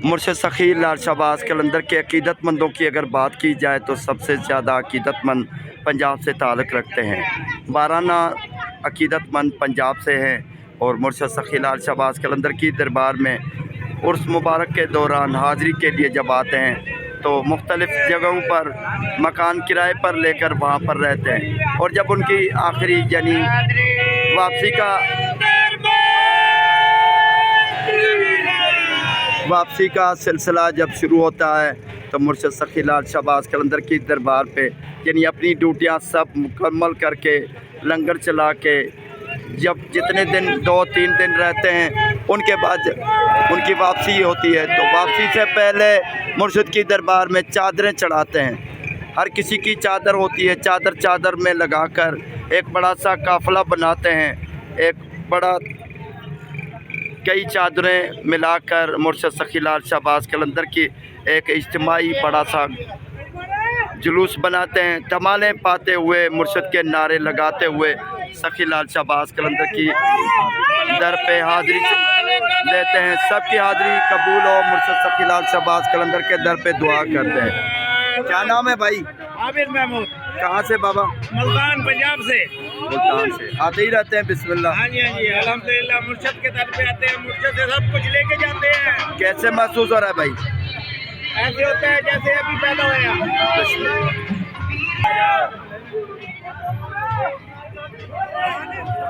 मुर्शिद सखी लाल शहबाज कलंदर के अकीदतमंदों की अगर बात की जाए तो सबसे ज़्यादा अकीदतमंद पंजाब से ताल्लुक़ रखते हैं। 12 अकीदतमंद पंजाब से हैं और मुर्शिद सखी लाल शहबाज कलंदर की दरबार में उर्स मुबारक के दौरान हाज़िरी के लिए जब आते हैं तो मुख्तलिफ़ जगहों पर मकान किराए पर लेकर वहाँ पर रहते हैं और जब उनकी आखिरी यानी वापसी का सिलसिला जब शुरू होता है तो मुर्शिद सखी लाल शहबाज कलंदर की दरबार पे यानी अपनी ड्यूटियाँ सब मुकम्मल करके लंगर चला के जब जितने दिन 2-3 दिन रहते हैं उनके बाद उनकी वापसी होती है। तो वापसी से पहले मुर्शिद की दरबार में चादरें चढ़ाते हैं। हर किसी की चादर होती है, चादर में लगाकर एक बड़ा सा काफ़िला बनाते हैं। एक बड़ा कई चादरें मिलाकर मुर्शिद सखी लाल शहबाज कलंदर की एक इज्तिमाई बड़ा सा जुलूस बनाते हैं। धमालें पाते हुए मुर्शिद के नारे लगाते हुए सखी लाल शहबाज कलंदर की दर पे हाज़िरी देते हैं। सबकी हाज़िरी कबूल हो। मुर्शिद सखी लाल शहबाज कलंदर के दर पे दुआ करते हैं। क्या नाम है भाई? आबिद महमूद। कहाँ से बाबा? मुल्तान पंजाब से। मुल्तान से आते ही रहते हैं? बिस्मिल्लाह। हाँ जी अल्हम्दुलिल्लाह। मुर्शिद के दर पे आते हैं, मुर्शिद से सब कुछ लेके जाते हैं। कैसे महसूस हो रहा है भाई? ऐसे होता है जैसे अभी पैदा हुआ।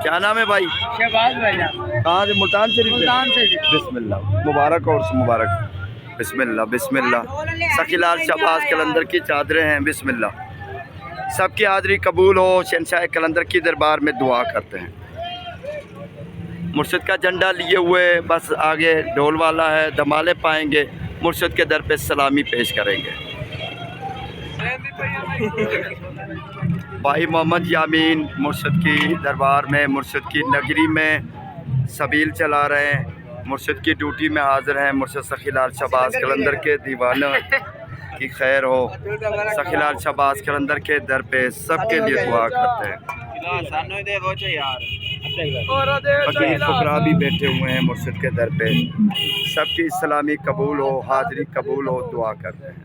क्या नाम है भाई? शहबाज भाई। कहाँ से? मुल्तान से। मुल्तान से। बिस्मिल्लाह। मुबारक और मुबारक। बिस्मिल्लाह बिस्मिल्लाह। सखी लाल शहबाज कलंदर की चादरें हैं। बिस्मिल्लाह। सबकी हाज़िरी कबूल हो। शहंशाह कलंदर की दरबार में दुआ करते हैं। मुर्शिद का झंडा लिए हुए बस आगे ढोल वाला है, धमाले पाएंगे, मुर्शिद के दर पे सलामी पेश करेंगे। भाई मोहम्मद यामीन मुर्शिद की दरबार में, मुर्शिद की नगरी में सबील चला रहे हैं। मुर्शिद की ड्यूटी में हाज़िर हैं। मुर्शिद सखी लाल शहबाज कलंदर के दीवानों की खैर हो। सखी लाल शहबाज कलंदर के दर पे सबके लिए दुआ करते हैं। फकीर फकरा भी बैठे हुए हैं मुर्शिद के दर पे। सबकी सलामी कबूल हो, हाज़िरी कबूल हो, दुआ करते हैं।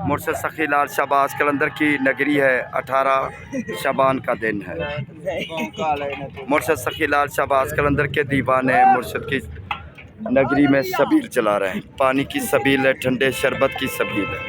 मुर्शिद सखी लाल शहबाज कलंदर की नगरी है। 18 शबान का दिन है। मुर्शिद सखी लाल शहबाज कलंदर के दीवाने मुर्शिद की नगरी में सबील चला रहे हैं। पानी की सबील है, ठंडे शरबत की सबील है।